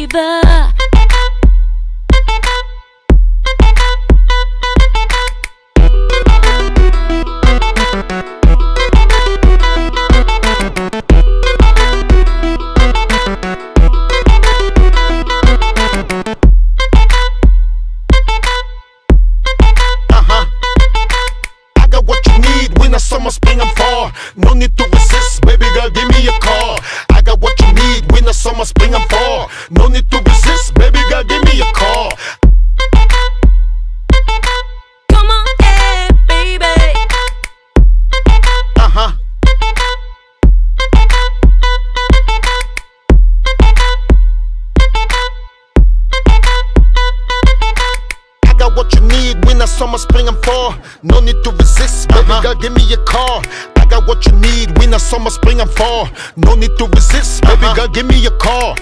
fever. Summer, spring, and fall. No need to resist, baby girl, give me a call. I got what you need, winter, summer, spring, and fall. No need to resist, baby girl, give me a call. Come on, yeah, baby. Uh-huh. I got what you need, winter, summer, spring, and fall. No need to resist, baby girl, give me a call. I got what you need, winter, summer, spring, and fall. No need to resist, baby girl, give me a call.